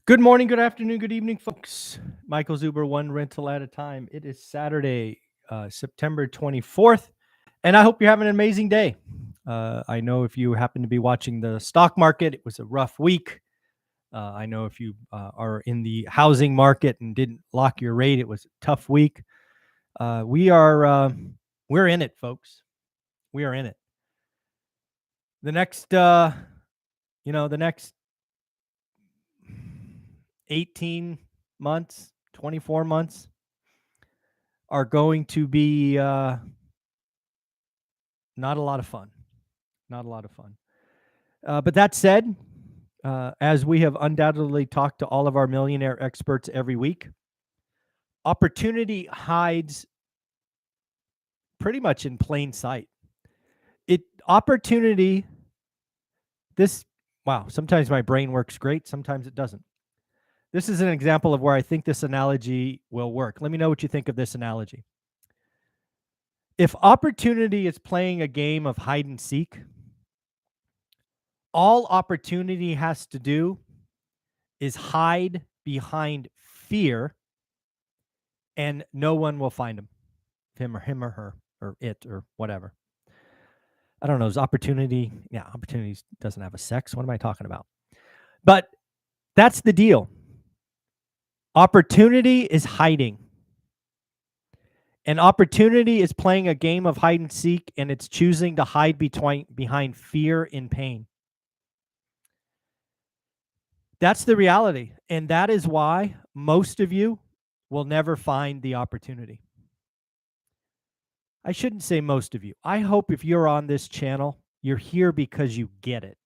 Good morning, good afternoon, good evening, folks. Michael Zuber, one rental at a time. It is Saturday, September 24th, and I hope you're having an amazing day. I know if you happen to be watching the stock market, it was a rough week. I know if you are in the housing market and didn't lock your rate, it was a tough week. We're in it, folks. We are in it. The next, the next 18 months, 24 months are going to be not a lot of fun. Not a lot of fun. But that said, as we have undoubtedly talked to all of our millionaire experts every week, opportunity hides pretty much in plain sight. Sometimes my brain works great, sometimes it doesn't. This is an example of where I think this analogy will work. Let me know what you think of this analogy. If opportunity is playing a game of hide and seek, all opportunity has to do is hide behind fear, and no one will find him or her, or it, or whatever. I don't know. Is opportunity? Yeah, opportunity doesn't have a sex. What am I talking about? But that's the deal. Opportunity is hiding. And opportunity is playing a game of hide and seek, and it's choosing to hide behind fear and pain. That's the reality. And that is why most of you will never find the opportunity. I shouldn't say most of you. I hope if you're on this channel, you're here because you get it.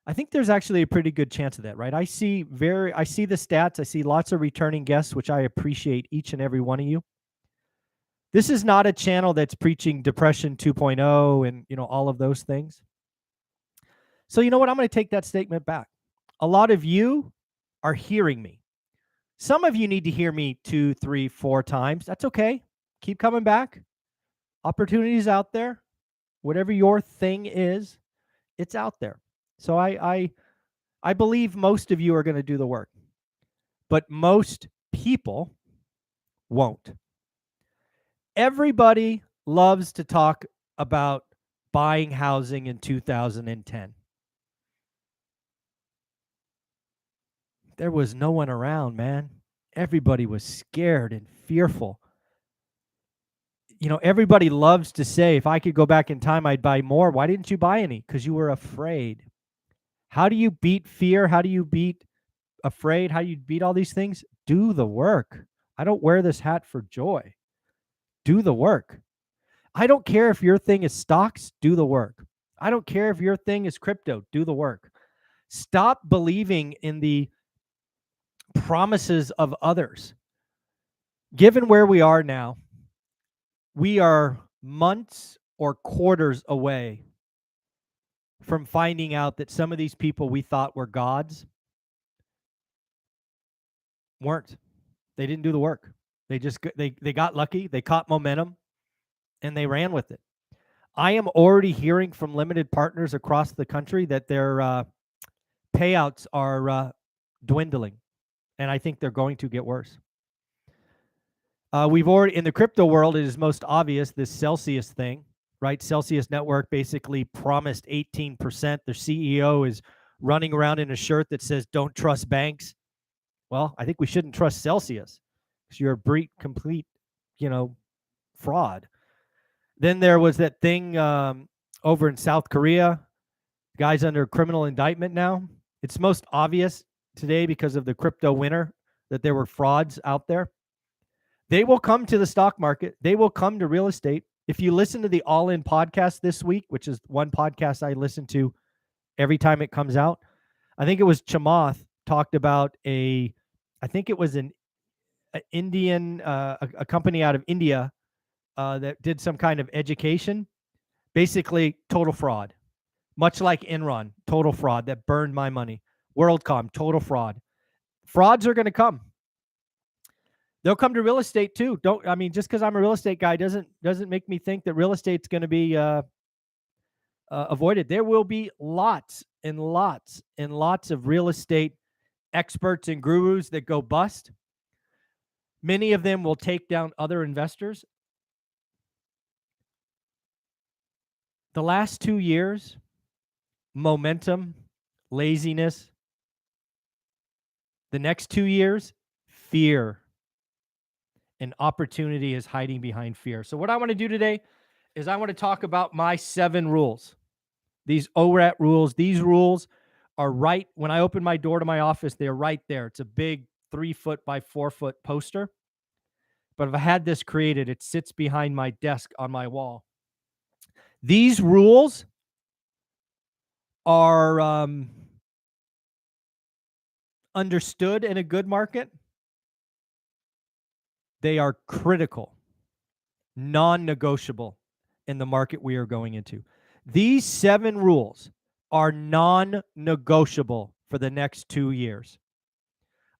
I think there's actually a pretty good chance of that, right? I see the stats. I see lots of returning guests, which I appreciate each and every one of you. This is not a channel that's preaching depression 2.0 and all of those things. So you know what? I'm going to take that statement back. A lot of you are hearing me. Some of you need to hear me 2, 3, 4 times. That's okay. Keep coming back. Opportunities out there. Whatever your thing is, it's out there. So I believe most of you are going to do the work. But most people won't. Everybody loves to talk about buying housing in 2010. There was no one around, man. Everybody was scared and fearful. Everybody loves to say, if I could go back in time, I'd buy more. Why didn't you buy any? Because you were afraid. How do you beat fear? How do you beat afraid? How do you beat all these things? Do the work. I don't wear this hat for joy. Do the work. I don't care if your thing is stocks. Do the work. I don't care if your thing is crypto. Do the work. Stop believing in the promises of others. Given where we are now, we are months or quarters away from finding out that some of these people we thought were gods weren't. They didn't do the work. They got lucky. They caught momentum, and they ran with it. I am already hearing from limited partners across the country that their payouts are dwindling, and I think they're going to get worse. We've already, in the crypto world, it is most obvious, this Celsius thing, right? Celsius Network basically promised 18%. Their CEO is running around in a shirt that says, "Don't trust banks." Well, I think we shouldn't trust Celsius because you're a complete, fraud. Then there was that thing over in South Korea. The guy's under criminal indictment now. It's most obvious today because of the crypto winter that there were frauds out there. They will come to the stock market. They will come to real estate. If you listen to the All In podcast this week, which is one podcast I listen to every time it comes out, I think it was Chamath talked about an Indian, a company out of India that did some kind of education, basically total fraud, much like Enron, total fraud that burned my money. WorldCom, total fraud. Frauds are going to come. They'll come to real estate too. Just because I'm a real estate guy doesn't make me think that real estate's going to be avoided. There will be lots and lots and lots of real estate experts and gurus that go bust. Many of them will take down other investors. The last 2 years, momentum, laziness. The next 2 years, fear. And opportunity is hiding behind fear. So what I want to do today is I want to talk about my 7 rules. These ORAT rules. These rules are right when I open my door to my office, they're right there. It's a big 3-foot by 4-foot poster. But if I had this created, it sits behind my desk on my wall. These rules are understood in a good market. They are critical, non-negotiable in the market we are going into. These 7 rules are non-negotiable for the next 2 years.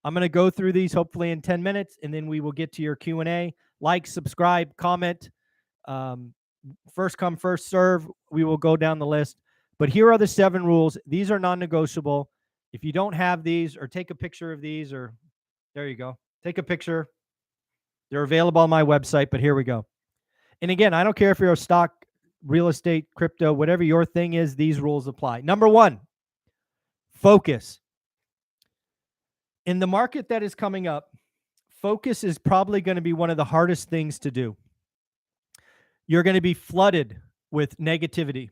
I'm going to go through these hopefully in 10 minutes, and then we will get to your Q&A. Like, subscribe, comment. First come, first serve. We will go down the list. But here are the 7 rules. These are non-negotiable. If you don't have these, or take a picture of these, or there you go. Take a picture. They're available on my website, but here we go. And again, I don't care if you're a stock, real estate, crypto, whatever your thing is, these rules apply. Number 1, focus. In the market that is coming up, focus is probably going to be one of the hardest things to do. You're going to be flooded with negativity,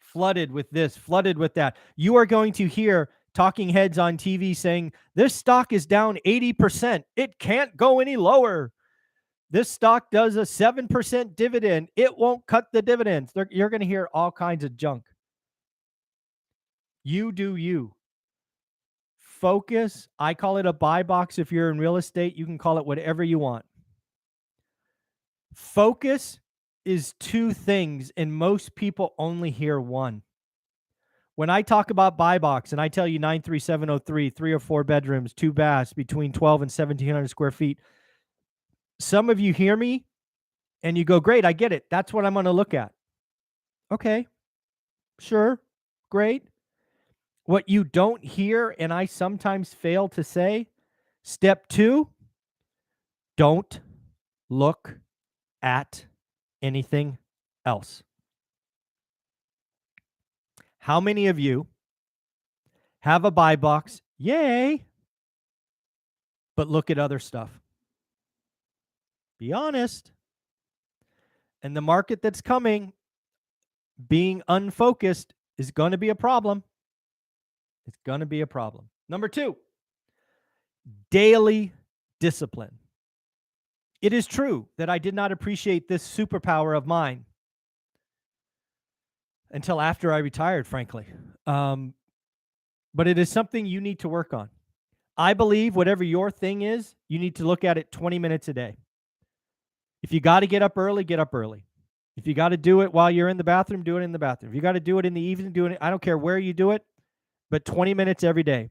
flooded with this, flooded with that. You are going to hear talking heads on TV saying, this stock is down 80%. It can't go any lower. This stock does a 7% dividend. It won't cut the dividends. You're going to hear all kinds of junk. You do you. Focus. I call it a buy box. If you're in real estate, you can call it whatever you want. Focus is 2 things, and most people only hear one. When I talk about buy box and I tell you 93703, 3 or 4 bedrooms, 2 baths, between 12 and 1,700 square feet, some of you hear me and you go, great, I get it. That's what I'm going to look at. Okay, sure, great. What you don't hear, and I sometimes fail to say, step 2, don't look at anything else. How many of you have a buy box? Yay! But look at other stuff. Be honest. And the market that's coming, being unfocused is going to be a problem. It's going to be a problem. Number 2, daily discipline. It is true that I did not appreciate this superpower of mine until after I retired, frankly. But it is something you need to work on. I believe whatever your thing is, you need to look at it 20 minutes a day. If you got to get up early, get up early. If you got to do it while you're in the bathroom, do it in the bathroom. If you got to do it in the evening, do it. I don't care where you do it, but 20 minutes every day.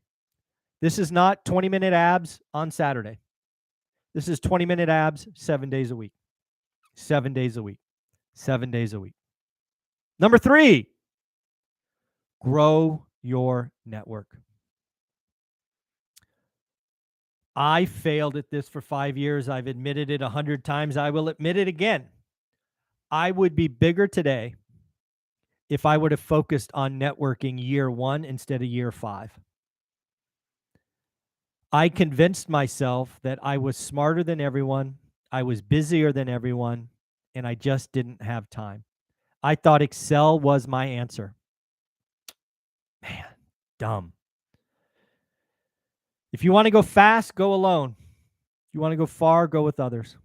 This is not 20-minute abs on Saturday. This is 20-minute abs 7 days a week. 7 days a week. 7 days a week. Number 3, grow your network. I failed at this for 5 years. I've admitted it 100 times. I will admit it again. I would be bigger today if I would have focused on networking year 1 instead of year 5. I convinced myself that I was smarter than everyone, I was busier than everyone, and I just didn't have time. I thought Excel was my answer. Man, dumb. If you want to go fast, go alone. If you want to go far, go with others.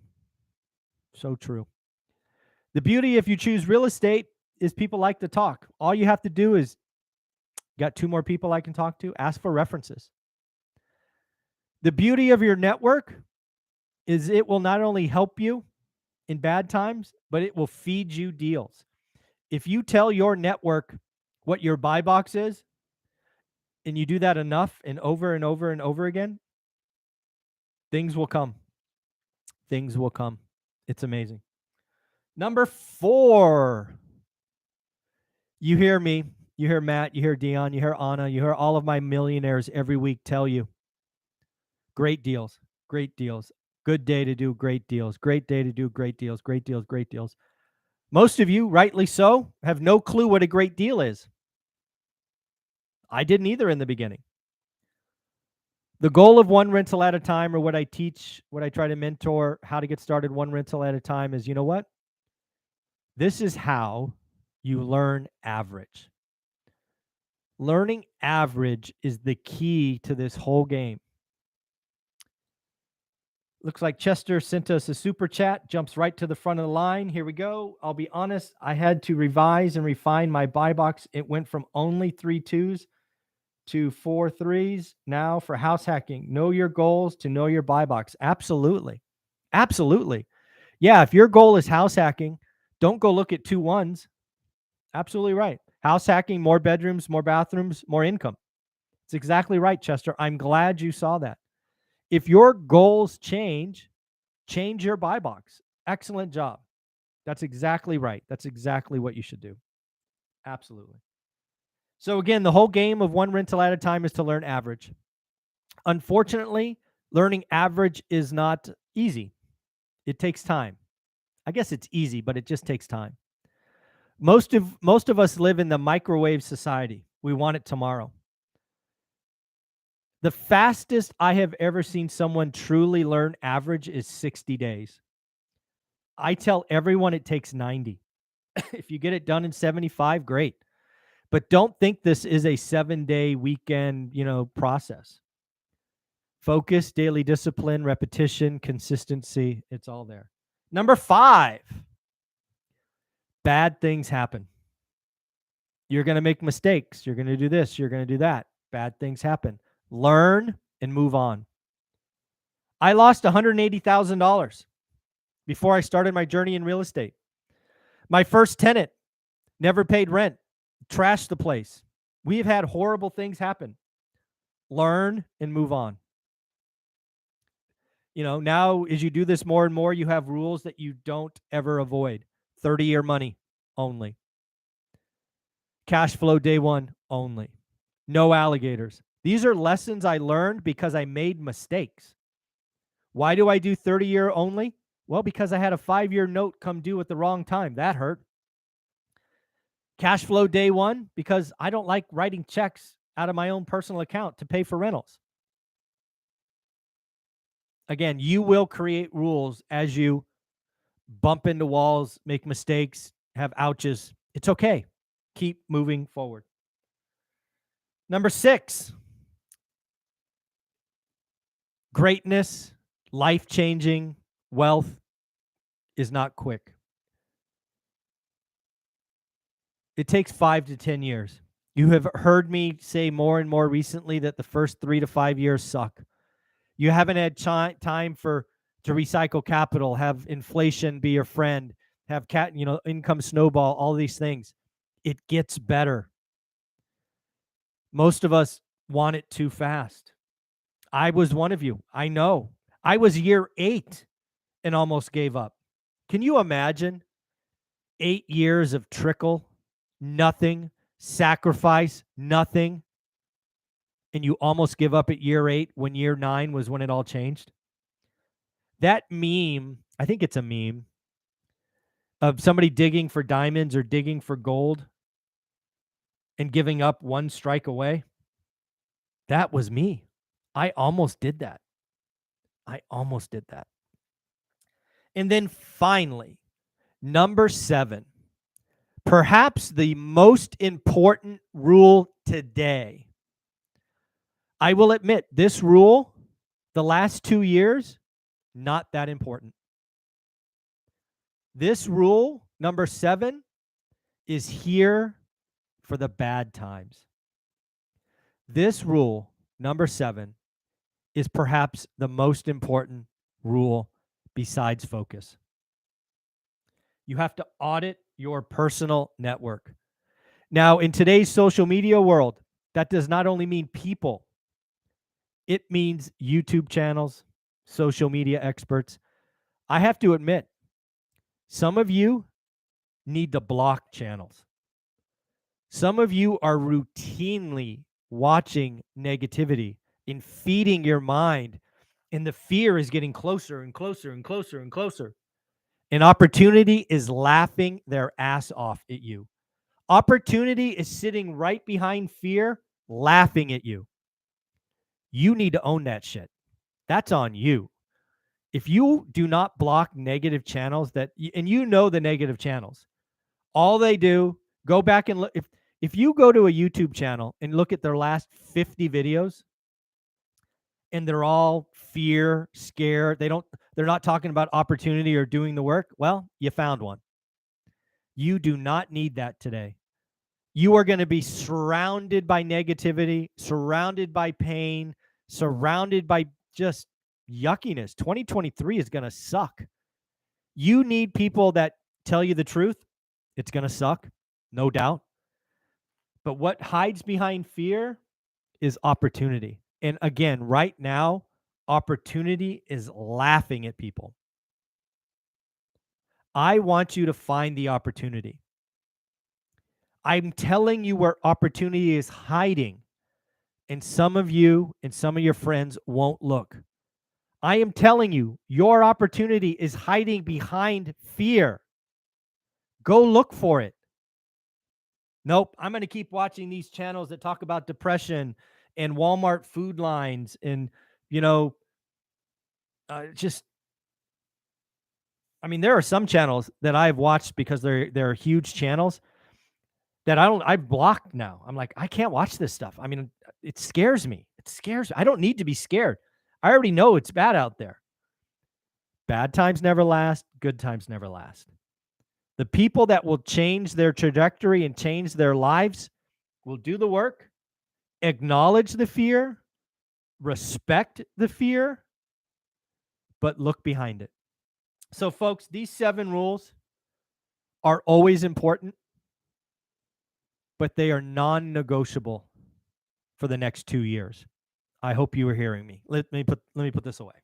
So true. The beauty if you choose real estate is people like to talk. All you have to do is, got 2 more people I can talk to, ask for references. The beauty of your network is it will not only help you in bad times, but it will feed you deals. If you tell your network what your buy box is, and you do that enough and over and over and over again, things will come. Things will come. It's amazing. Number 4, you hear me, you hear Matt, you hear Dion, you hear Anna, you hear all of my millionaires every week tell you, Great deals. Great deals. Good day to do great deals. Great day to do great deals. Great deals. Great deals. Most of you, rightly so, have no clue what a great deal is. I didn't either in the beginning. The goal of one rental at a time, or what I teach, what I try to mentor, how to get started one rental at a time, is, you know what? This is how you learn average. Learning average is the key to this whole game. Looks like Chester sent us a super chat, jumps right to the front of the line. Here we go. I'll be honest, I had to revise and refine my buy box. It went from only 3 2s to 4 3s. Now for house hacking, know your goals to know your buy box. Absolutely. Absolutely. Yeah, if your goal is house hacking, don't go look at 2 1s. Absolutely right. House hacking, more bedrooms, more bathrooms, more income. It's exactly right, Chester. I'm glad you saw that. If your goals change your buy box. Excellent job. That's exactly right. That's exactly what you should do. Absolutely. So again, the whole game of one rental at a time is to learn average. Unfortunately, learning average is not easy. It takes time. I guess it's easy, but it just takes time. Most of us live in the microwave society. We want it tomorrow. The fastest I have ever seen someone truly learn average is 60 days. I tell everyone it takes 90. If you get it done in 75, great. But don't think this is a 7-day weekend, process. Focus, daily discipline, repetition, consistency, it's all there. Number 5, bad things happen. You're going to make mistakes. You're going to do this. You're going to do that. Bad things happen. Learn and move on. I lost $180,000 before I started my journey in real estate. My first tenant never paid rent, trashed the place. We've had horrible things happen. Learn and move on. Now as you do this more and more, you have rules that you don't ever avoid. 30-year money only. Cash flow day one only. No alligators. These are lessons I learned because I made mistakes. Why do I do 30-year only? Well, because I had a 5-year note come due at the wrong time. That hurt. Cash flow day one, because I don't like writing checks out of my own personal account to pay for rentals. Again, you will create rules as you bump into walls, make mistakes, have ouches. It's okay. Keep moving forward. Number 6, greatness, life-changing wealth is not quick. It takes 5 to 10 years. You have heard me say more and more recently that the first 3 to 5 years suck. You haven't had time to recycle capital, have inflation be your friend, have income snowball, all these things. It gets better. Most of us want it too fast. I was one of you. I know. I was year 8 and almost gave up. Can you imagine 8 years of trickle, nothing, sacrifice, nothing, and you almost give up at year 8 when year 9 was when it all changed? That meme, I think it's a meme, of somebody digging for diamonds or digging for gold and giving up one strike away. That was me. I almost did that. And then finally, number 7, perhaps the most important rule today. I will admit, this rule, the last 2 years, not that important. This rule, number 7, is here for the bad times. This rule, number 7, is perhaps the most important rule besides focus. You have to audit your personal network. Now, in today's social media world, that does not only mean people, it means YouTube channels, social media experts. I have to admit, some of you need to block channels. Some of you are routinely watching negativity and feeding your mind And the fear is getting closer and closer and closer and closer. And opportunity is laughing their ass off at you. Opportunity is sitting right behind fear, laughing at you. You need to own that shit. That's on you. If you do not block negative channels and you know the negative channels, all they do, go back and look. If you go to a YouTube channel and look at their last 50 videos, and they're all fear, scare, they're not talking about opportunity or doing the work, well, you found one. You do not need that today. You are going to be surrounded by negativity, surrounded by pain, surrounded by just yuckiness. 2023 is going to suck. You need people that tell you the truth. It's going to suck, no doubt. But what hides behind fear is opportunity. And again, right now, opportunity is laughing at people. I want you to find the opportunity. I'm telling you where opportunity is hiding. And some of you and some of your friends won't look. I am telling you, your opportunity is hiding behind fear. Go look for it. Nope, I'm going to keep watching these channels that talk about depression and Walmart food lines and, there are some channels that I've watched because they're huge channels that I've blocked now. I'm like, I can't watch this stuff. It scares me. I don't need to be scared. I already know it's bad out there. Bad times never last. Good times never last. The people that will change their trajectory and change their lives will do the work, acknowledge the fear, respect the fear, but look behind it. So, folks, these 7 rules are always important, but they are non-negotiable for the next 2 years. I hope you are hearing me. Let me put this away.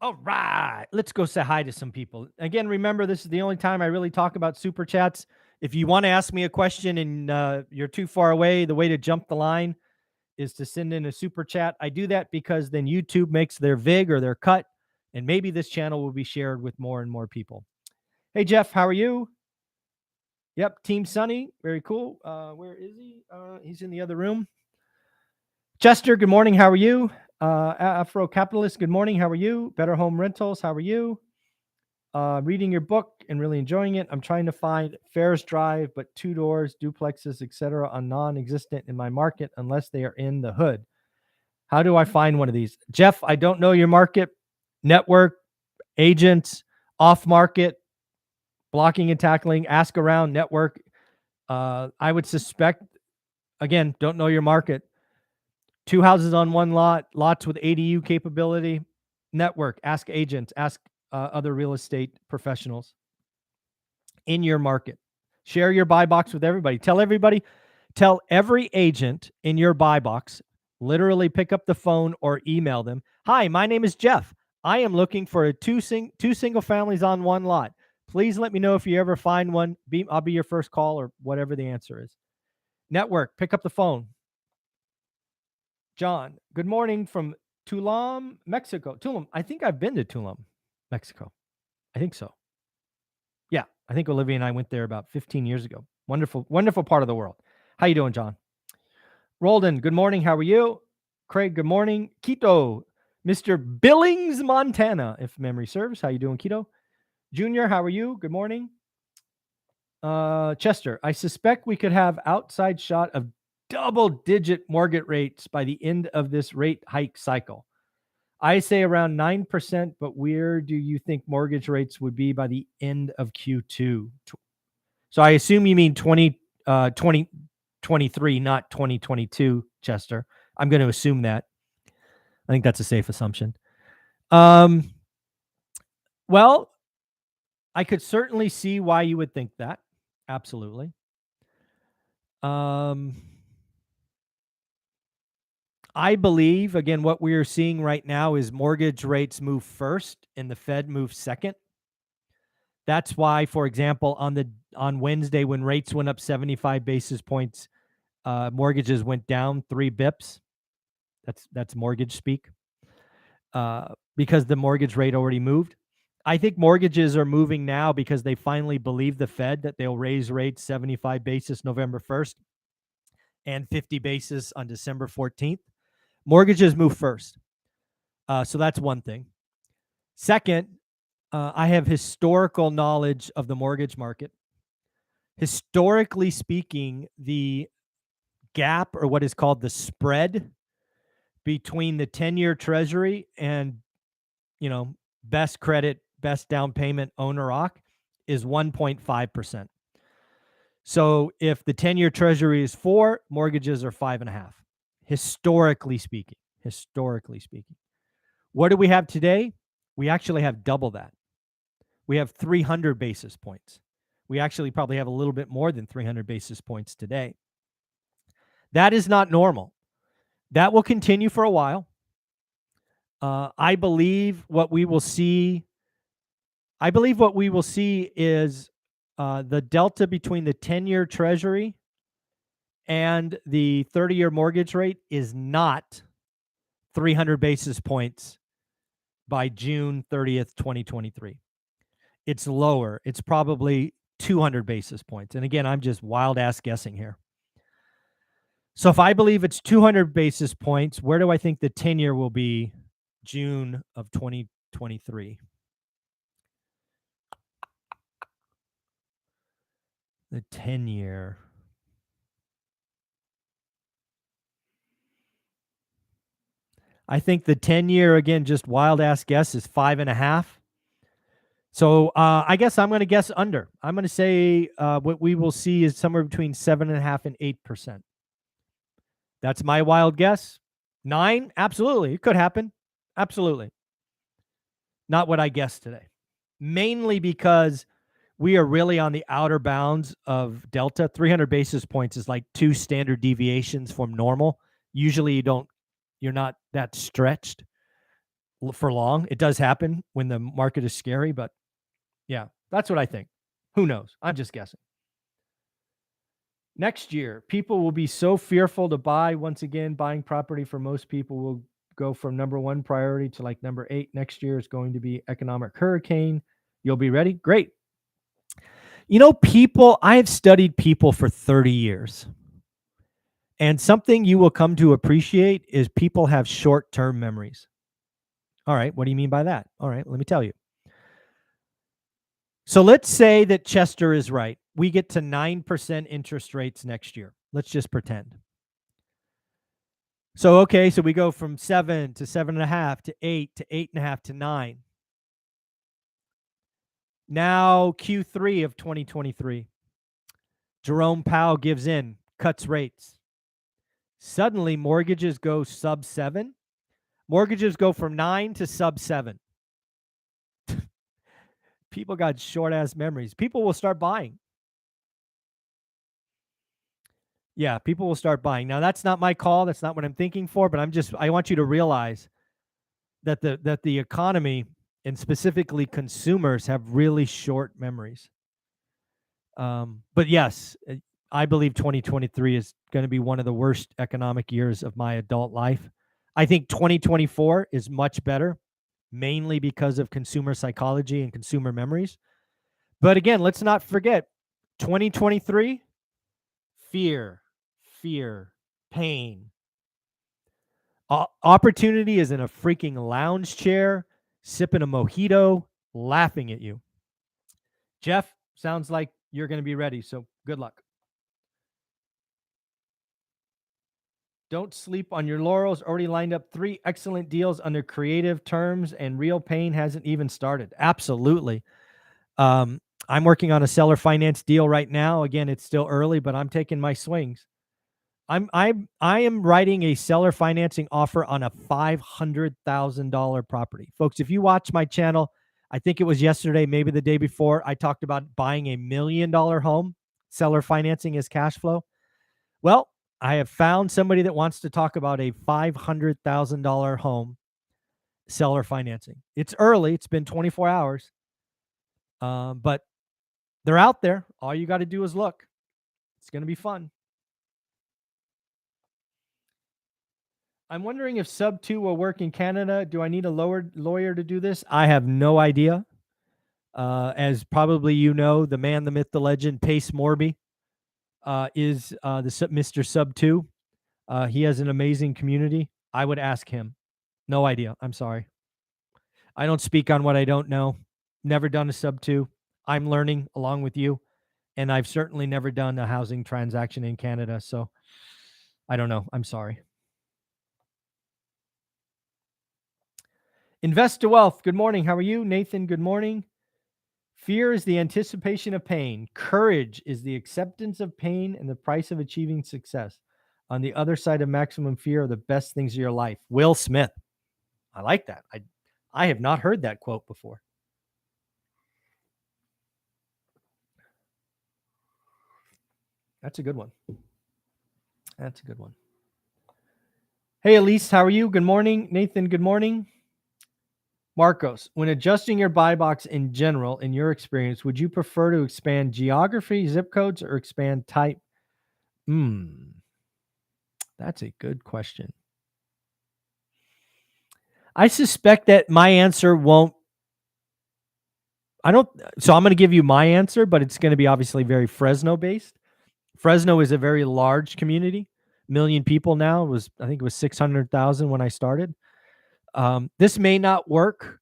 All right, let's go say hi to some people. Again, remember, this is the only time I really talk about super chats. If you want to ask me a question and you're too far away, the way to jump the line is to send in a super chat. I do that because then YouTube makes their VIG or their cut, and maybe this channel will be shared with more and more people. Hey, Jeff, how are you? Yep, Team Sunny, very cool. Where is he? He's in the other room. Chester, good morning. How are you? Afro Capitalist, good morning. How are you? Better Home Rentals, how are you? Reading your book and really enjoying it. I'm trying to find Ferris Drive, but 2 doors, duplexes, etc., are non-existent in my market unless they are in the hood. How do I find one of these? Jeff, I don't know your market, network, agents, off market, blocking and tackling, ask around, network. I would suspect, again, don't know your market. 2 houses on 1 lot, lots with ADU capability, network, ask agents, ask other real estate professionals in your market. Share your buy box with everybody. Tell every agent in your buy box, literally pick up the phone or email them. Hi, my name is Jeff. I am looking for two single families on 1 lot. Please let me know if you ever find one. I'll be your first call or whatever the answer is. Network, pick up the phone. John, good morning from Tulum, Mexico. Tulum, I think I've been to Tulum, Mexico. I think so. Yeah, I think Olivia and I went there about 15 years ago. Wonderful, wonderful part of the world. How you doing, John? Roldan, good morning. How are you? Craig, good morning. Quito, Mr. Billings, Montana, if memory serves. How you doing, Quito? Junior, how are you? Good morning. Chester, I suspect we could have outside shot of double-digit mortgage rates by the end of this rate hike cycle. I say around 9%, but where do you think mortgage rates would be by the end of Q2? So I assume you mean 2023, not 2022, Chester. I'm going to assume that. I think that's a safe assumption. Well, I could certainly see why you would think that. Absolutely. I believe, again, what we are seeing right now is mortgage rates move first and the Fed moves second. That's why, for example, on Wednesday, when rates went up 75 basis points, mortgages went down 3 bips. That's mortgage speak. Because the mortgage rate already moved. I think mortgages are moving now because they finally believe the Fed that they'll raise rates 75 basis November 1st and 50 basis on December 14th. Mortgages move first. So that's one thing. Second, I have historical knowledge of the mortgage market. Historically speaking, the gap, or what is called the spread between the 10-year treasury and, best credit, best down payment owner occ is 1.5%. So if the 10-year treasury is 4, mortgages are 5.5. Historically speaking. What do we have today? We actually have double that. We have 300 basis points. We actually probably have a little bit more than 300 basis points today. That is not normal. That will continue for a while. I believe what we will see is the delta between the 10-year treasury and the 30-year mortgage rate is not 300 basis points by June 30th, 2023. It's lower. It's probably 200 basis points. And again, I'm just wild ass guessing here. So if I believe it's 200 basis points, where do I think the 10-year will be June of 2023? The 10-year. I think the 10-year, again, just wild ass guess, is 5.5. So I guess I'm going to guess under. I'm going to say what we will see is somewhere between 7.5% and 8%. That's my wild guess. 9, absolutely, it could happen. Absolutely. Not what I guessed today. Mainly because we are really on the outer bounds of delta. 300 basis points is like 2 standard deviations from normal. Usually you're not that stretched for long. It does happen when the market is scary, but yeah, that's what I think. Who knows? I'm just guessing. Next year, people will be so fearful to buy. Once again, buying property for most people will go from number 1 priority to like number 8. Next year is going to be economic hurricane. You'll be ready? Great. I have studied people for 30 years. And something you will come to appreciate is people have short-term memories. All right, what do you mean by that? All right, let me tell you. So let's say that Chester is right. We get to 9% interest rates next year. Let's just pretend. So we go from 7 to 7.5 to 8 to 8.5 to 9. Now Q3 of 2023. Jerome Powell gives in, cuts rates. Suddenly mortgages go sub 7. Mortgages go from 9 to sub 7. People got short ass memories. People will start buying. Yeah, people will start buying. Now that's not my call. That's not what I'm thinking for, but I want you to realize that the economy and specifically consumers have really short memories. But yes, I believe 2023 is going to be one of the worst economic years of my adult life. I think 2024 is much better, mainly because of consumer psychology and consumer memories. But again, let's not forget 2023, fear, pain. Opportunity is in a freaking lounge chair, sipping a mojito, laughing at you. Jeff, sounds like you're going to be ready, so good luck. Don't sleep on your laurels. Already lined up 3 excellent deals under creative terms, and real pain hasn't even started. Absolutely. I'm working on a seller finance deal right now. Again, it's still early, but I'm taking my swings. I am writing a seller financing offer on a $500,000 property. Folks, if you watch my channel, I think it was yesterday, maybe the day before, I talked about buying a $1 million home, seller financing as cash flow. Well, I have found somebody that wants to talk about a $500,000 home, seller financing. It's early. It's been 24 hours. But they're out there. All you got to do is look. It's going to be fun. I'm wondering if sub 2 will work in Canada. Do I need a lawyer to do this? I have no idea. As probably you know, the man, the myth, the legend, Pace Morby is Mr. Sub 2. He has an amazing community. I would ask him. No idea. I'm sorry. I don't speak on what I don't know. Never done a sub 2. I'm learning along with you. And I've certainly never done a housing transaction in Canada. So I don't know. I'm sorry. Invest to Wealth. Good morning. How are you? Nathan, good morning. Fear is the anticipation of pain. Courage is the acceptance of pain and the price of achieving success. On the other side of maximum fear are the best things of your life. Will Smith. I like that. I have not heard that quote before. That's a good one. That's a good one. Hey, Elise, how are you? Good morning. Nathan, good morning. Marcos, when adjusting your buy box in general, in your experience, would you prefer to expand geography, zip codes, or expand type? That's a good question. I suspect that my answer won't. So I'm going to give you my answer, but it's going to be obviously very Fresno based. Fresno is a very large community, 1 million people now. I think it was 600,000 when I started. This may not work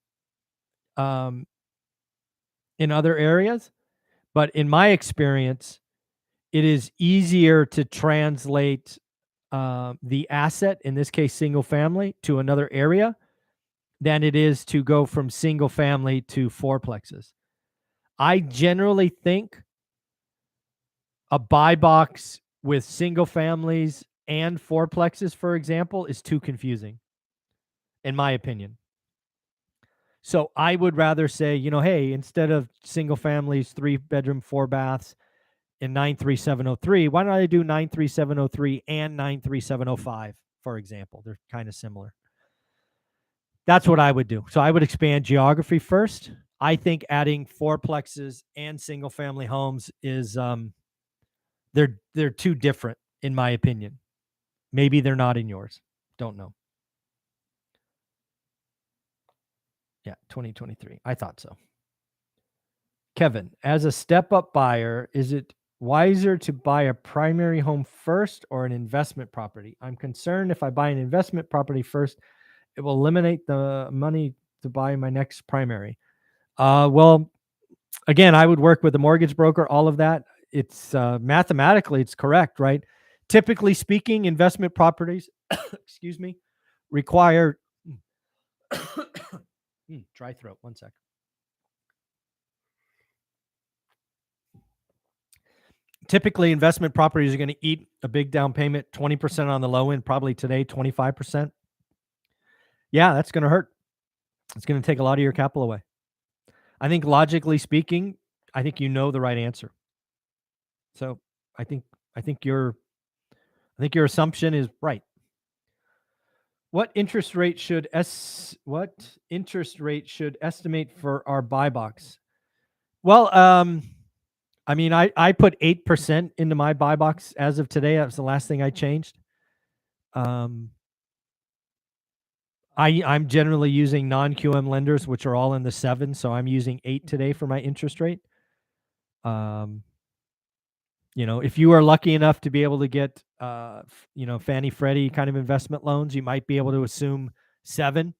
in other areas, but in my experience, it is easier to translate the asset, in this case, single family, to another area than it is to go from single family to fourplexes. I generally think a buy box with single families and fourplexes, for example, is too confusing, in my opinion. So I would rather say, hey, instead of single families, 3-bedroom, 4 baths in 93703, why don't I do 93703 and 93705, for example? They're kind of similar. That's what I would do. So I would expand geography first. I think adding fourplexes and single family homes is they're too different, in my opinion. Maybe they're not in yours. Don't know. Yeah, 2023. I thought so. Kevin, as a step-up buyer, is it wiser to buy a primary home first or an investment property? I'm concerned if I buy an investment property first, it will eliminate the money to buy my next primary. Well, again, I would work with a mortgage broker, all of that. It's mathematically, it's correct, right? Typically speaking, investment properties, excuse me, require dry throat. One sec. Typically, investment properties are going to eat a big down payment, 20% on the low end, probably today, 25%. Yeah, that's going to hurt. It's going to take a lot of your capital away. I think logically speaking, I think you know the right answer. So I think your assumption is right. What interest rate should estimate for our buy box? Well, I mean, I put 8% into my buy box as of today. That was the last thing I changed. I'm generally using non-QM lenders, which are all in the 7, so I'm using 8 today for my interest rate. If you are lucky enough to be able to get, Fannie Freddie kind of investment loans, you might be able to assume 7.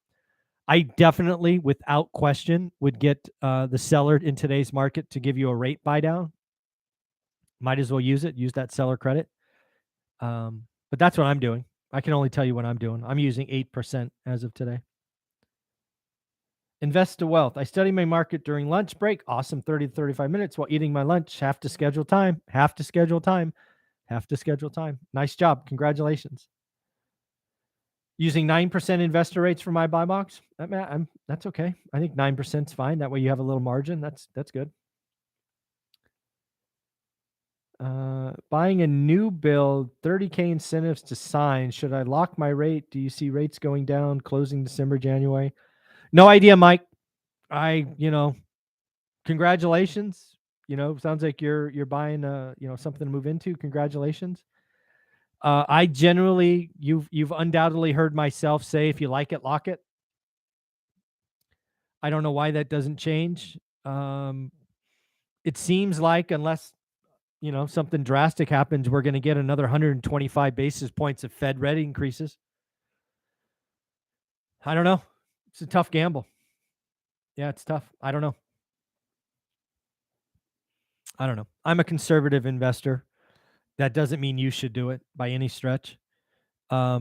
I definitely, without question, would get the seller in today's market to give you a rate buy down. Might as well use that seller credit. But that's what I'm doing. I can only tell you what I'm doing. I'm using 8% as of today. Invest to Wealth. I study my market during lunch break. Awesome. 30 to 35 minutes while eating my lunch. Have to schedule time. Nice job. Congratulations. Using 9% investor rates for my buy box. That's okay. I think 9% is fine. That way you have a little margin. That's good. Buying a new build, 30K incentives to sign. Should I lock my rate? Do you see rates going down, closing December, January? No idea, Mike. Congratulations. Sounds like you're buying something to move into. Congratulations. I generally, you've undoubtedly heard myself say, if you like it, lock it. I don't know why that doesn't change. It seems like unless something drastic happens, we're going to get another 125 basis points of Fed rate increases. I don't know. It's a tough gamble. Yeah, it's tough. I don't know. I'm a conservative investor. That doesn't mean you should do it by any stretch. I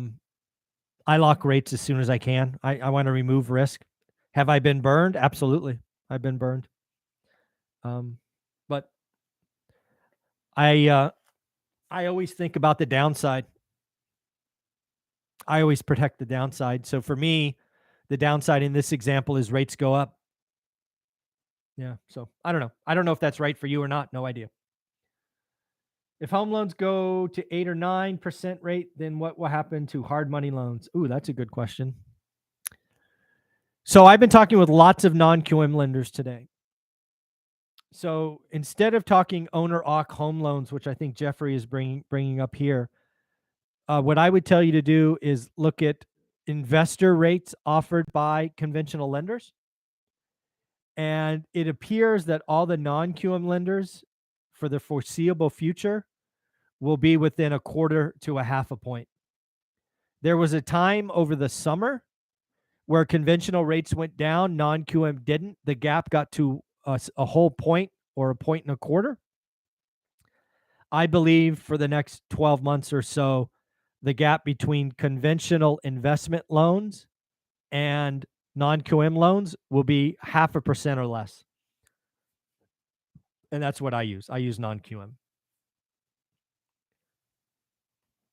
lock rates as soon as I can. I want to remove risk. Have I been burned? Absolutely. I've been burned. But I always think about the downside. I always protect the downside. So for me, the downside in this example is rates go up. Yeah. So I don't know. I don't know if that's right for you or not. No idea. If home loans go to 8 or 9% rate, then what will happen to hard money loans? Ooh, that's a good question. So I've been talking with lots of non-QM lenders today. So instead of talking owner-occ home loans, which I think Jeffrey is bringing up here, what I would tell you to do is look at investor rates offered by conventional lenders. And it appears that all the non-QM lenders for the foreseeable future will be within a quarter to a half a point. There was a time over the summer where conventional rates went down, non-QM didn't. The gap got to a whole point or a point and a quarter. I believe for the next 12 months or so, the gap between conventional investment loans and non-QM loans will be 0.5% or less. And that's what I use. I use non-QM.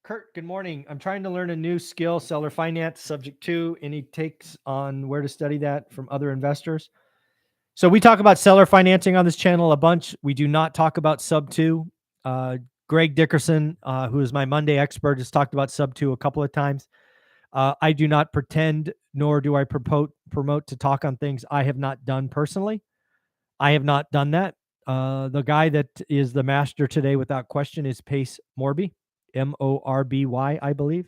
Kurt, good morning. I'm trying to learn a new skill, seller finance, subject to. Any takes on where to study that from other investors? So we talk about seller financing on this channel a bunch. We do not talk about sub 2. Greg Dickerson, who is my Monday expert, has talked about sub 2 a couple of times. I do not pretend, nor do I promote to talk on things I have not done personally. I have not done that. The guy that is the master today, without question, is Pace Morby, Morby, I believe.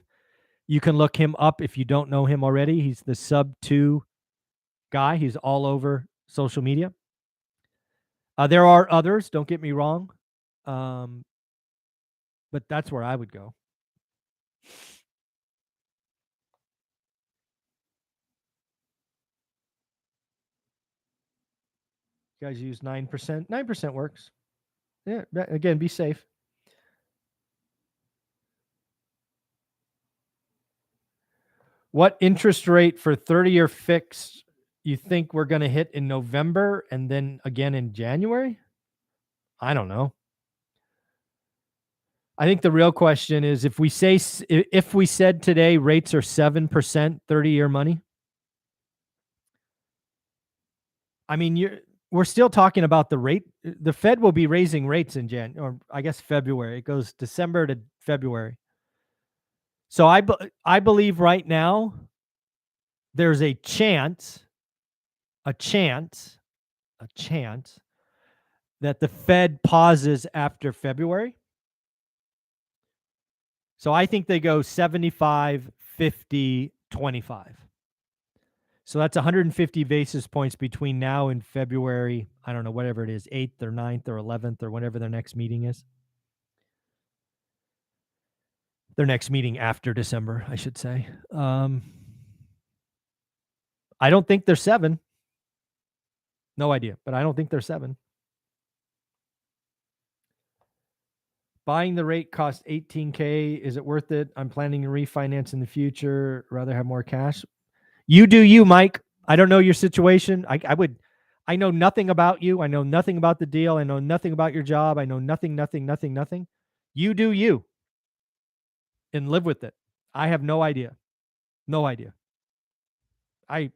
You can look him up if you don't know him already. He's the sub 2 guy. He's all over social media. There are others, don't get me wrong. But that's where I would go. You guys use 9%. 9% works. Yeah, again, be safe. What interest rate for 30-year fixed you think we're going to hit in November and then again in January? I don't know. I think the real question is if we said today rates are 7% 30-year money. I mean, we're still talking about the rate. The Fed will be raising rates in February. It goes December to February. So I believe right now there's a chance that the Fed pauses after February. So I think they go 75, 50, 25. So that's 150 basis points between now and February, I don't know, whatever it is, 8th or 9th or 11th or whenever their next meeting is. Their next meeting after December, I should say. I don't think they're 7. No idea, but I don't think they're 7. Buying the rate cost $18K. Is it worth it? I'm planning to refinance in the future. Rather have more cash. You do you, Mike. I don't know your situation. I know nothing about you. I know nothing about the deal. I know nothing about your job. I know nothing. You do you. And live with it. I have no idea. No idea. I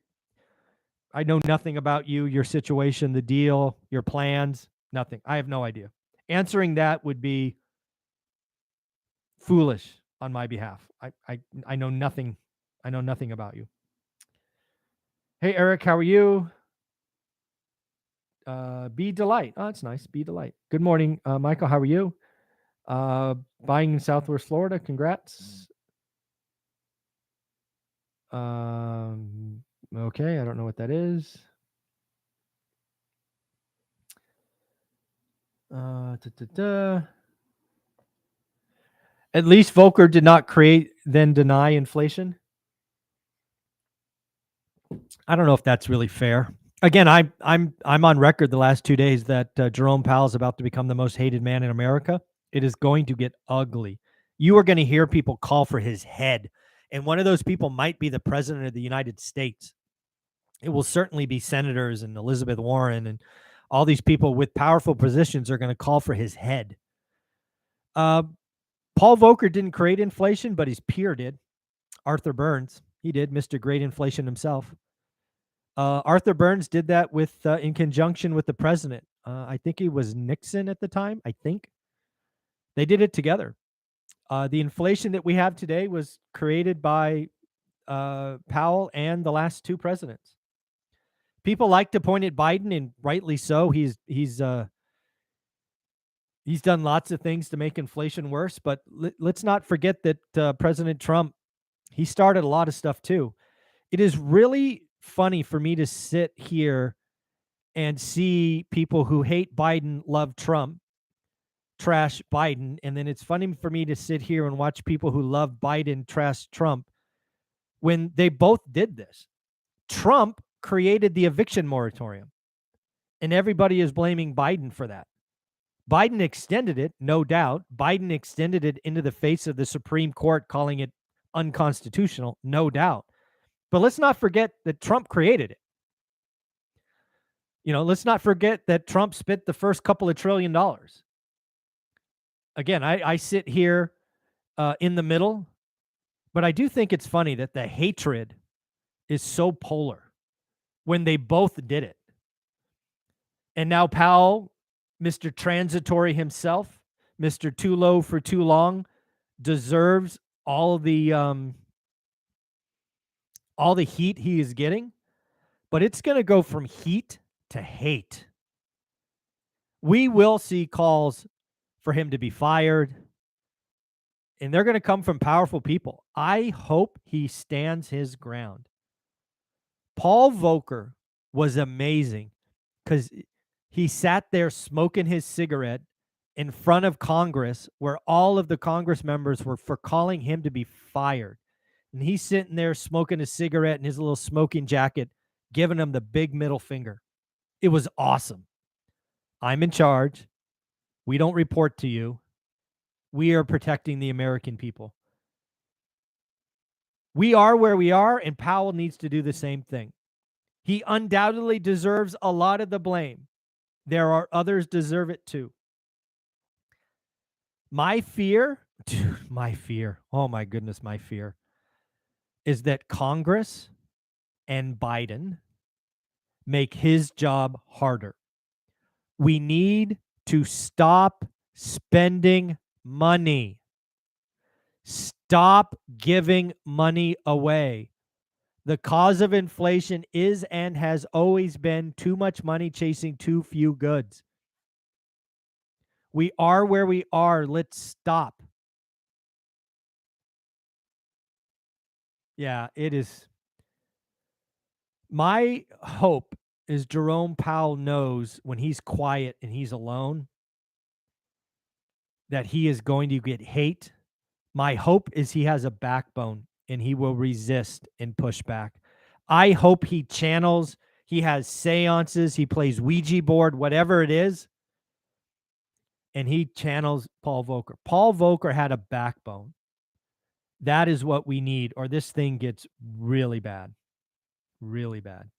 know nothing about you, your situation, the deal, your plans, nothing. I have no idea. Answering that would be foolish on my behalf. I know nothing. I know nothing about you. Hey, Eric, how are you? Be Delight. Oh, that's nice. Be Delight. Good morning, Michael. How are you? Buying in Southwest Florida. Congrats. Okay, I don't know what that is. At least Volcker did not create then deny inflation. I don't know if that's really fair. Again, I'm on record the last 2 days that Jerome Powell is about to become the most hated man in America. It is going to get ugly. You are going to hear people call for his head, and one of those people might be the president of the United States. It will certainly be senators and Elizabeth Warren and all these people with powerful positions are going to call for his head. Paul Volcker didn't create inflation, but his peer did. Arthur Burns, he did, Mr. Great Inflation himself. Arthur Burns did that with in conjunction with the president. I think he was Nixon at the time. I think they did it together. The inflation that we have today was created by Powell and the last two presidents. People like to point at Biden, and rightly so. He's done lots of things to make inflation worse. But let's not forget that President Trump, he started a lot of stuff too. It is really funny for me to sit here and see people who hate Biden love Trump, trash Biden. And then it's funny for me to sit here and watch people who love Biden trash Trump when they both did this. Trump created the eviction moratorium, and everybody is blaming Biden for that. Biden extended it, no doubt. Biden extended it into the face of the Supreme Court, calling it unconstitutional, no doubt. But let's not forget that Trump created it. You know, let's not forget that Trump spent the first couple of $1 trillion. Again, I sit here in the middle, but I do think it's funny that the hatred is so polar when they both did it. And now Powell, Mr. Transitory himself, Mr. Too Low for Too Long, deserves all the heat he is getting, but it's going to go from heat to hate. We will see calls for him to be fired, and they're going to come from powerful people. I hope he stands his ground. Paul Volcker was amazing because he sat there smoking his cigarette in front of Congress where all of the Congress members were for calling him to be fired. And he's sitting there smoking a cigarette in his little smoking jacket, giving them the big middle finger. It was awesome. I'm in charge. We don't report to you. We are protecting the American people. We are where we are, and Powell needs to do the same thing. He undoubtedly deserves a lot of the blame. There are others deserve it too. My fear, oh my goodness, my fear is that Congress and Biden make his job harder. We need to stop spending money. Stop giving money away. The cause of inflation is and has always been too much money chasing too few goods. We are where we are. Let's stop. Yeah, it is. My hope is Jerome Powell knows when he's quiet and he's alone that he is going to get hate. My hope is he has a backbone and he will resist and push back. I hope he channels, he has seances, he plays Ouija board, whatever it is, and he channels Paul Volcker. Paul Volcker had a backbone. That is what we need, or this thing gets really bad. Really bad.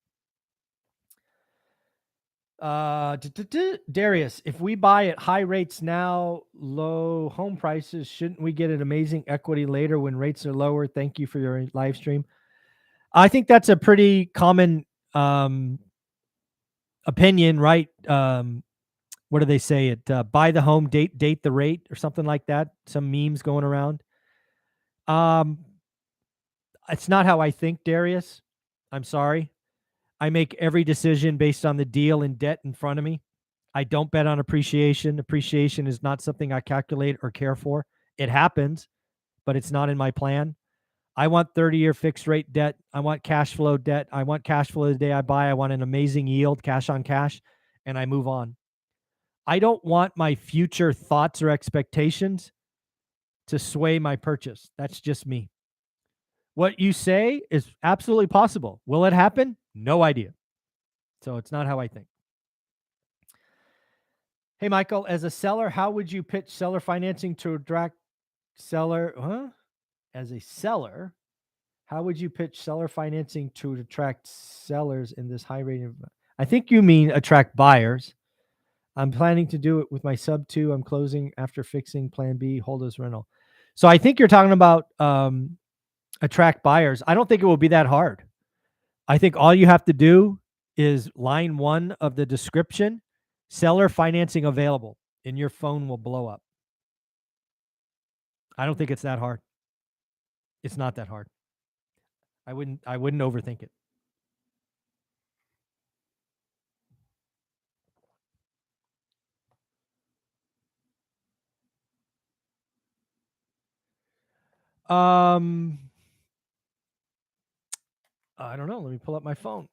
Darius, if we buy at high rates now, low home prices, shouldn't we get an amazing equity later when rates are lower? Thank you for your live stream. I think that's a pretty common opinion, right? What do they say? Buy the home, date the rate, or something like that. Some memes going around. It's not how I think, Darius. I'm sorry. I make every decision based on the deal and debt in front of me. I don't bet on appreciation. Appreciation is not something I calculate or care for. It happens, but it's not in my plan. I want 30-year fixed rate debt. I want cash flow debt. I want cash flow the day I buy. I want an amazing yield, cash on cash, and I move on. I don't want my future thoughts or expectations to sway my purchase. That's just me. What you say is absolutely possible. Will it happen? No idea. So it's not how I think. Hey, Michael, as a seller, how would you pitch seller financing to attract seller? As a seller, how would you pitch seller financing to attract sellers in this high rate of? I think you mean attract buyers. I'm planning to do it with my sub 2. I'm closing after fixing plan B, hold as rental. So I think you're talking about attract buyers. I don't think it will be that hard. I think all you have to do is line 1 of the description, seller financing available, and your phone will blow up. I don't think it's that hard. It's not that hard. I wouldn't overthink it. I don't know. Let me pull up my phone.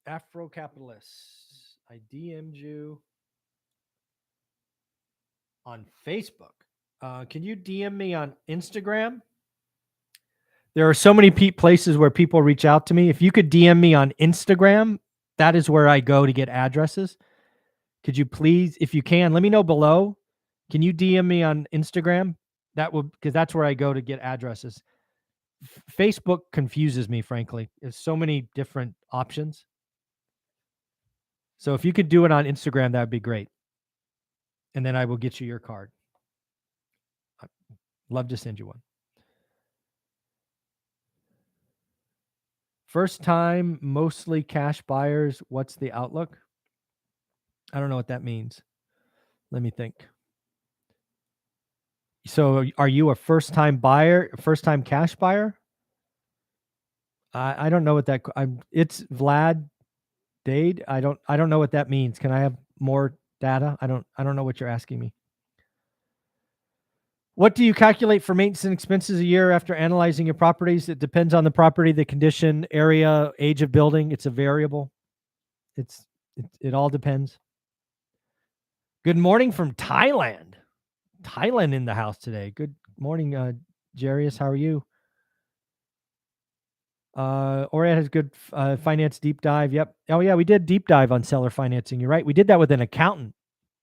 Afro Capitalists. I DM'd you on Facebook. Can you DM me on Instagram? There are so many places where people reach out to me. If you could DM me on Instagram, that is where I go to get addresses. Could you please, if you can, let me know below. Can you DM me on Instagram? That will, because that's where I go to get addresses. Facebook confuses me, frankly. There's so many different options. So if you could do it on Instagram, that would be great. And then I will get you your card. I'd love to send you one. First time, mostly cash buyers. What's the outlook? I don't know what that means. Let me think. So are you a first time buyer, first time cash buyer? I don't know what that, it's Vlad Dade. I don't know what that means. Can I have more data? I don't know what you're asking me. What do you calculate for maintenance and expenses a year after analyzing your properties? It depends on the property, the condition, area, age of building. It's a variable. It all depends. Good morning from Thailand. Thailand in the house today. Good morning, Jarius. How are you? Oriat has good finance deep dive. Yep. Oh yeah, we did deep dive on seller financing. You're right. We did that with an accountant.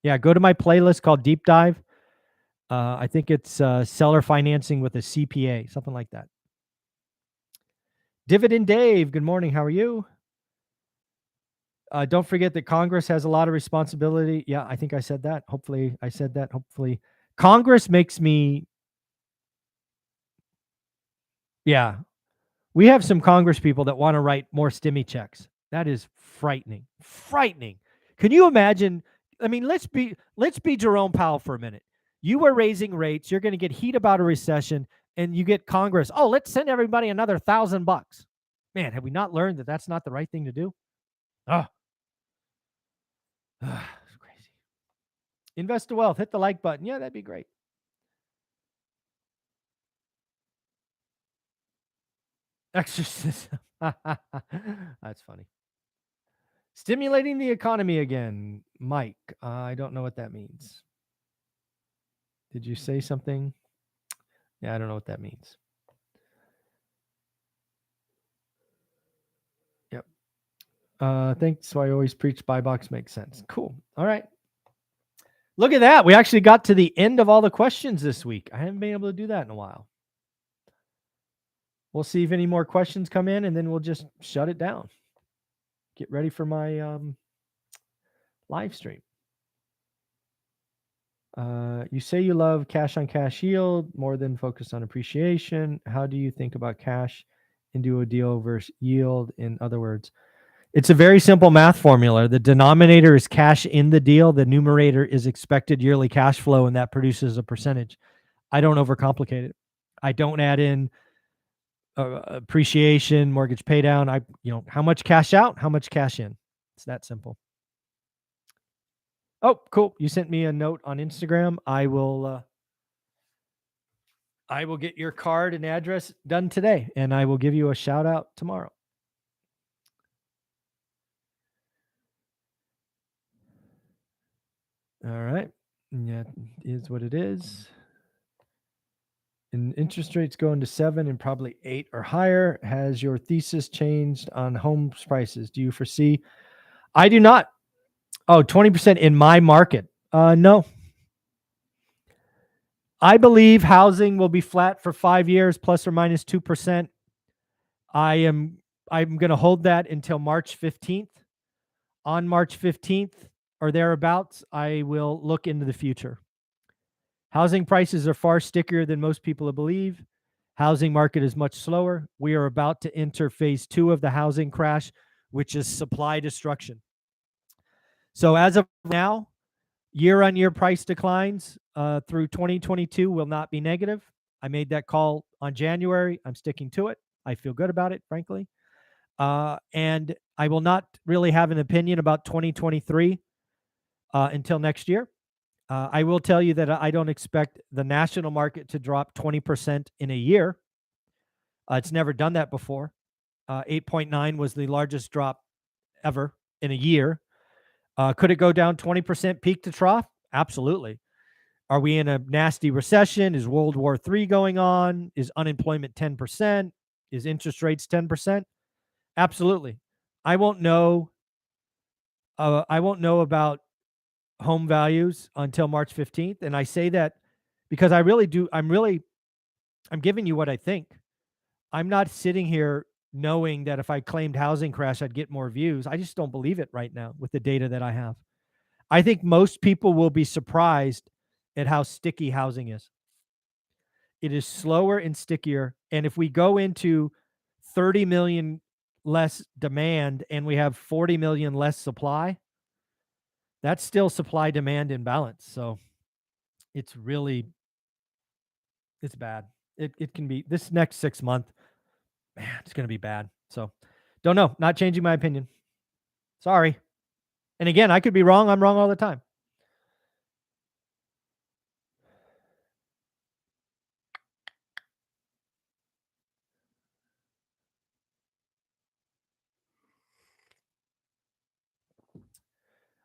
Yeah, go to my playlist called Deep Dive. I think it's seller financing with a CPA, something like that. Dividend Dave, good morning. How are you? Don't forget that Congress has a lot of responsibility. Yeah, I think I said that. Hopefully I said that. Hopefully Congress makes me. Yeah. We have some Congress people that want to write more stimmy checks. That is frightening. Frightening. Can you imagine? I mean, let's be Jerome Powell for a minute. You are raising rates. You're going to get heat about a recession, and you get Congress. Oh, let's send everybody another $1,000. Man, have we not learned that that's not the right thing to do? Oh, it's crazy. Invest to wealth. Hit the like button. Yeah, that'd be great. Exorcism. That's funny. Stimulating the economy again. Mike, I don't know what that means. Did you say something? Yeah, I don't know what that means. Yep. Thanks. So I always preach buy box makes sense. Cool. All right. Look at that. We actually got to the end of all the questions this week. I haven't been able to do that in a while. We'll see if any more questions come in, and then we'll just shut it down. Get ready for my live stream. You say you love cash on cash yield more than focus on appreciation. How do you think about cash into a deal versus yield? In other words, it's a very simple math formula. The denominator is cash in the deal. The numerator is expected yearly cash flow, and that produces a percentage. I don't overcomplicate it. I don't add in appreciation, mortgage pay down. How much cash out, how much cash in. It's that simple. Oh, cool. You sent me a note on Instagram. I will get your card and address done today, and I will give you a shout out tomorrow. All right. Yeah, it is what it is. And interest rates going to 7 and probably 8 or higher. Has your thesis changed on home prices? Do you foresee? I do not. Oh, 20% in my market. No. I believe housing will be flat for 5 years, plus or minus 2%. I'm going to hold that until March 15th. On March 15th or thereabouts, I will look into the future. Housing prices are far stickier than most people believe. Housing market is much slower. We are about to enter phase 2 of the housing crash, which is supply destruction. So as of now, year-on-year price declines through 2022 will not be negative. I made that call on January. I'm sticking to it. I feel good about it, frankly. And I will not really have an opinion about 2023 until next year. I will tell you that I don't expect the national market to drop 20% in a year. It's never done that before. 8.9 was the largest drop ever in a year. Could it go down 20% peak to trough? Absolutely. Are we in a nasty recession? Is World War III going on? Is unemployment 10%? Is interest rates 10%? Absolutely. I won't know about home values until March 15th. And I say that because I really do. I'm giving you what I think. I'm not sitting here knowing that if I claimed housing crash, I'd get more views. I just don't believe it right now with the data that I have. I think most people will be surprised at how sticky housing is. It is slower and stickier. And if we go into 30 million less demand and we have 40 million less supply, that's still supply demand imbalance. So it's bad. It can be this next 6 months, man, it's going to be bad. So don't know. Not changing my opinion. Sorry. And again, I could be wrong. I'm wrong all the time.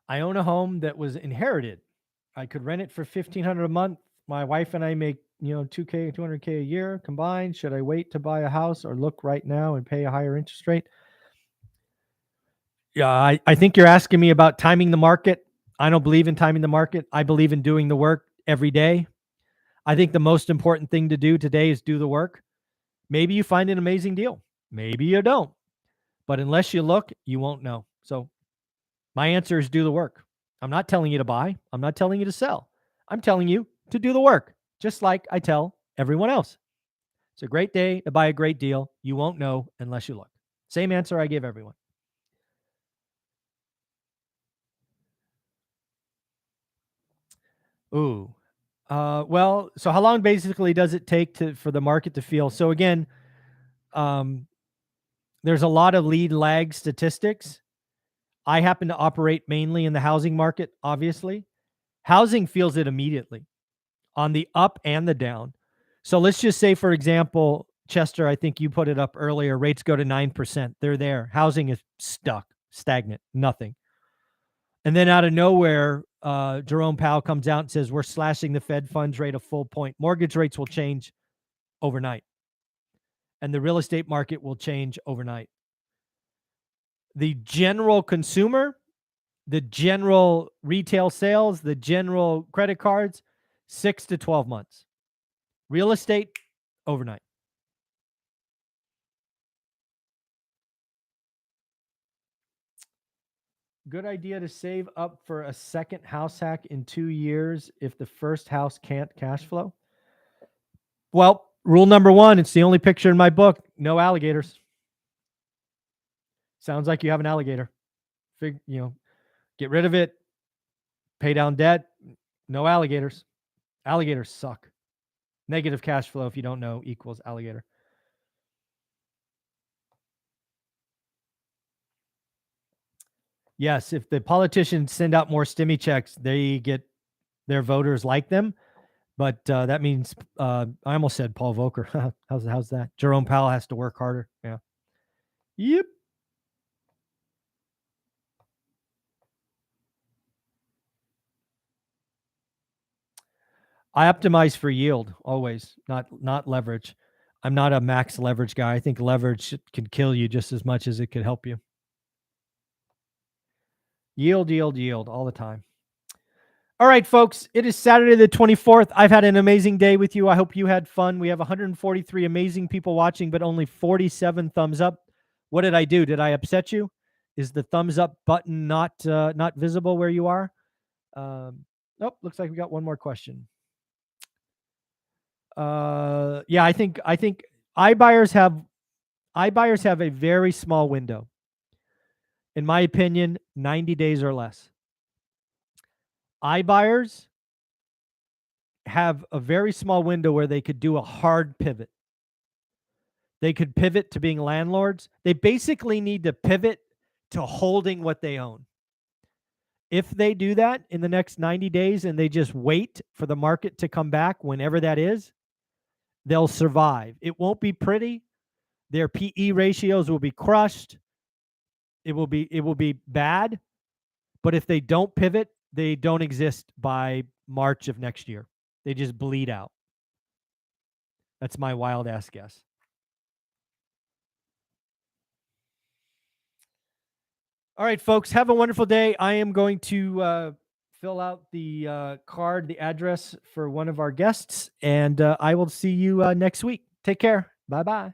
I own a home that was inherited. I could rent it for $1,500 a month. My wife and I make, $2K, $200K a year combined. Should I wait to buy a house or look right now and pay a higher interest rate? Yeah, I think you're asking me about timing the market. I don't believe in timing the market. I believe in doing the work every day. I think the most important thing to do today is do the work. Maybe you find an amazing deal. Maybe you don't. But unless you look, you won't know. So my answer is do the work. I'm not telling you to buy. I'm not telling you to sell. I'm telling you to do the work, just like I tell everyone else. It's a great day to buy a great deal. You won't know unless you look. Same answer I give everyone. Ooh. Well, so how long basically does it take for the market to feel? So again, there's a lot of lead lag statistics. I happen to operate mainly in the housing market, obviously. Housing feels it immediately on the up and the down. So let's just say, for example, Chester, I think you put it up earlier, rates go to 9%. They're there. Housing is stuck, stagnant, nothing. And then out of nowhere, Jerome Powell comes out and says, we're slashing the Fed funds rate a full point. Mortgage rates will change overnight. And the real estate market will change overnight. The general consumer, the general retail sales, the general credit cards, 6 to 12 months. Real estate, overnight. Good idea to save up for a second house hack in 2 years if the first house can't cash flow. Well, rule number 1, it's the only picture in my book, no alligators. Sounds like you have an alligator. Get rid of it, pay down debt, no alligators. Alligators suck. Negative cash flow, if you don't know, equals alligator. Yes, if the politicians send out more stimmy checks, they get their voters like them. But that means I almost said Paul Volcker. how's that? Jerome Powell has to work harder. Yeah. Yep. I optimize for yield always, not leverage. I'm not a max leverage guy. I think leverage can kill you just as much as it could help you. Yield, yield, yield all the time. All right, folks, it is Saturday the 24th. I've had an amazing day with you. I hope you had fun. We have 143 amazing people watching, but only 47 thumbs up. What did I do? Did I upset you? Is the thumbs up button not visible where you are? Nope, looks like we got one more question. Yeah, I think iBuyers have a very small window. In my opinion, 90 days or less. iBuyers have a very small window where they could do a hard pivot. They could pivot to being landlords. They basically need to pivot to holding what they own. If they do that in the next 90 days and they just wait for the market to come back whenever that is, they'll survive. It won't be pretty. Their PE ratios will be crushed. It will be bad. But if they don't pivot, they don't exist by March of next year. They just bleed out. That's my wild ass guess. All right, folks, have a wonderful day. I am going to fill out the card, the address for one of our guests, and I will see you next week. Take care. Bye-bye.